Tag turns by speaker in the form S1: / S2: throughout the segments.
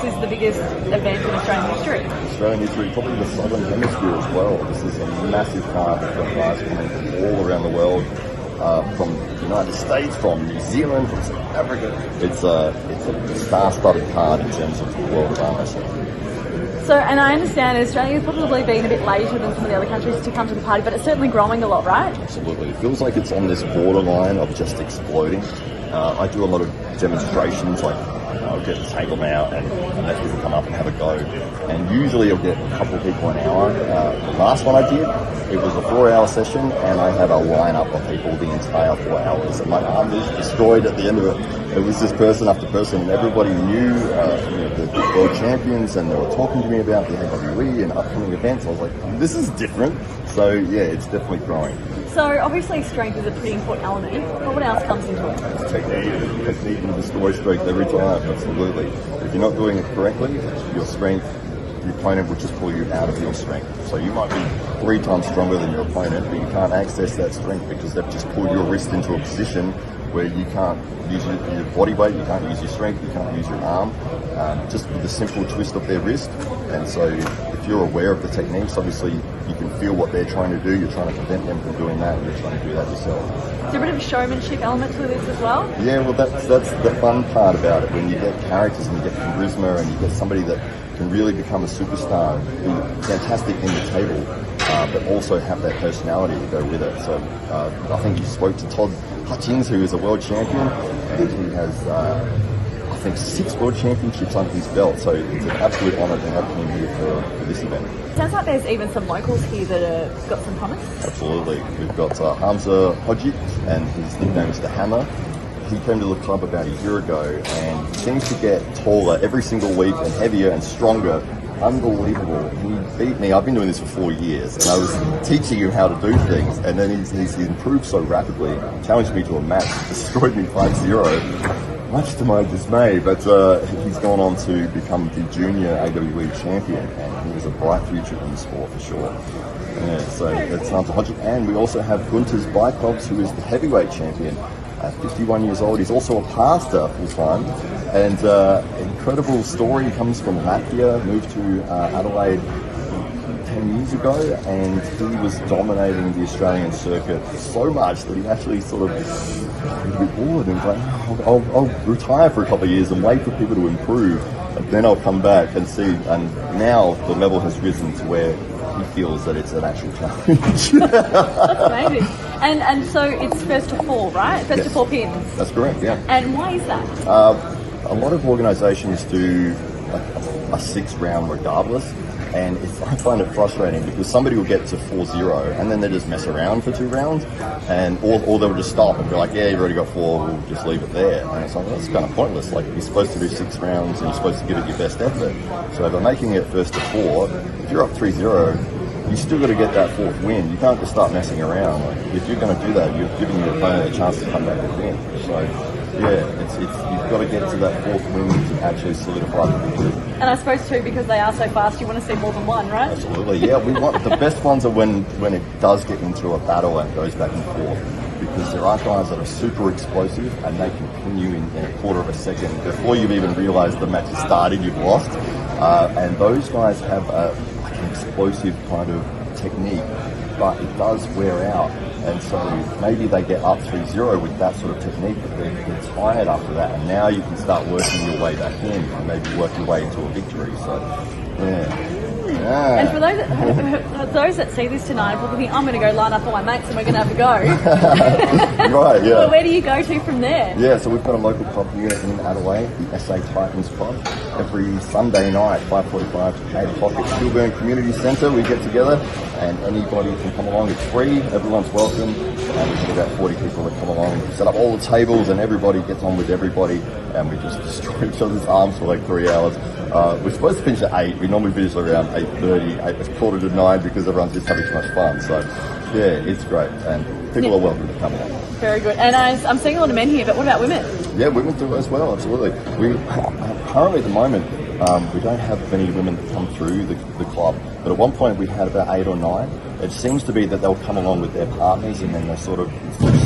S1: this is the biggest event in Australian history.
S2: Australian history, probably the Southern Hemisphere as well. This is a massive card. We've got guys coming from all around the world, from the United States, from New Zealand, from South Africa. It's a star-studded card in terms of the world of arm wrestling.
S1: So, and I understand Australia's probably been a bit later than some of the other countries to come to the party, but it's certainly growing a lot, right?
S2: Absolutely. It feels like it's on this borderline of just exploding. I do a lot of demonstrations, like I'll get the table out and let people come up and have a go. And usually I'll get a couple of people an hour. The last one I did, it was a 4-hour session, and I had a lineup of people the entire 4 hours. And my arm was destroyed at the end of it. It was just person after person, and everybody knew the world champions, and they were talking to me about the AWE and upcoming events. I was like, this is different. So yeah, it's definitely growing.
S1: So obviously strength is a pretty important element, but what else comes into it?
S2: It's technique and destroy strength every time, absolutely. If you're not doing it correctly, your strength, the opponent will just pull you out of your strength. So you might be 3 times stronger than your opponent, but you can't access that strength because they've just pulled your wrist into a position where you can't use your body weight, you can't use your strength, you can't use your arm, just with the simple twist of their wrist. And so if you're aware of the techniques, obviously you can feel what they're trying to do, you're trying to prevent them from doing that, and you're trying to do that yourself.
S1: Is there a bit of a showmanship element to this as well?
S2: Yeah, well that's the fun part about it, when you get characters and you get charisma and you get somebody that can really become a superstar, be fantastic in the table, but also have that personality to go with it. So I think you spoke to Todd Hutchings, who is a world champion, and he has, I think, 6 world championships under his belt. So it's an absolute honour to have him here for this event.
S1: Sounds like there's even some locals here that have got some promise.
S2: Absolutely. We've got Hamza Hodgic, and his nickname is the Hammer. He came to the club about a year ago, and he seems to get taller every single week and heavier and stronger. Unbelievable. He beat me. I've been doing this for 4 years, and I was teaching him how to do things, and then he's improved so rapidly. Challenged me to a match, destroyed me 5-0, much to my dismay, but he's gone on to become the junior AWE champion, and he has a bright future in the sport for sure. Yeah, so that's Hamza Hodgic. And we also have Gunter's Bikobs, who is the heavyweight champion. 51 years old. He's also a pastor full-time, and incredible story. He comes from Latvia, moved to Adelaide 10 years ago, and he was dominating the Australian circuit so much that he actually sort of got a bit bored and was like, I'll retire for a couple of years and wait for people to improve, and then I'll come back and see. And now the level has risen to where he feels that it's an actual challenge.
S1: That's amazing. And so it's first to 4, right? First to 4 pins.
S2: That's correct, yeah.
S1: And why is that?
S2: A lot of organisations do a 6-round regardless, and I find it frustrating because somebody will get to 4-0 and then they just mess around for 2 rounds, and or they'll just stop and be like, yeah, you've already got 4, we'll just leave it there. And it's like, well, that's kind of pointless. Like, you're supposed to do 6 rounds and you're supposed to give it your best effort. So by making it first to 4, if you're up 3-0, you still got to get that 4th win. You can't just start messing around. Like, if you're going to do that, you're giving your opponent a chance to come back and win. So, yeah, it's you've got to get to that 4th win to actually solidify the victory.
S1: And I suppose too, because they are so fast, you want to see more than one, right?
S2: Absolutely, yeah. We want the best ones are when it does get into a battle and goes back and forth, because there are guys that are super explosive and they can pin you in a quarter of a second before you've even realised the match has started. You've lost, and those guys have an explosive kind of technique, but it does wear out, and so maybe they get up 3-0 with that sort of technique, but they're tired after that, and now you can start working your way back in and maybe work your way into a victory. So yeah.
S1: And for those that see this tonight, probably think, I'm going to go line up all my mates and we're going to have a go.
S2: Right, yeah.
S1: Well, where do you go to from there?
S2: Yeah, so we've got a local pub here in Adelaide, the SA Titans pub. Every Sunday night, 5:45 to 8 o'clock at Kilburn Community Centre, we get together, and anybody can come along. It's free, everyone's welcome, and we've got about 40 people that come along. We set up all the tables and everybody gets on with everybody, and we just destroy each other's arms for like 3 hours. We're supposed to finish at 8. We normally finish around 8:30, 8:45 because everyone's just having too much fun. So yeah, it's great. And people are welcome to come along.
S1: Very good. And I'm seeing a lot of men here, but what about women?
S2: Yeah, women do as well, absolutely. We currently at the moment, we don't have many women that come through the club, but at one point we had about 8 or 9. It seems to be that they'll come along with their partners, and then they're sort of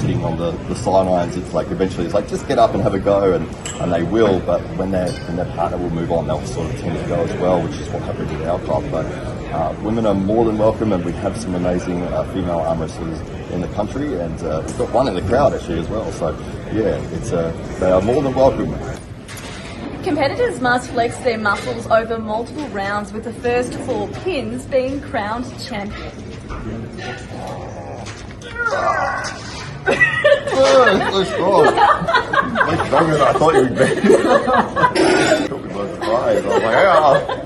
S2: sitting on the sidelines. It's like eventually it's like, just get up and have a go, and they will, but when their partner will move on, they'll sort of tend to go as well, which is what happens at our club. But women are more than welcome, and we have some amazing female arm wrestlers in the country, and we've got one in the crowd actually as well. So yeah, they are more than welcome.
S1: Competitors must flex their muscles over multiple rounds, with the first 4 pins being crowned champion.
S2: So strong. Much stronger than I thought you would be. Took me by surprise. I was like,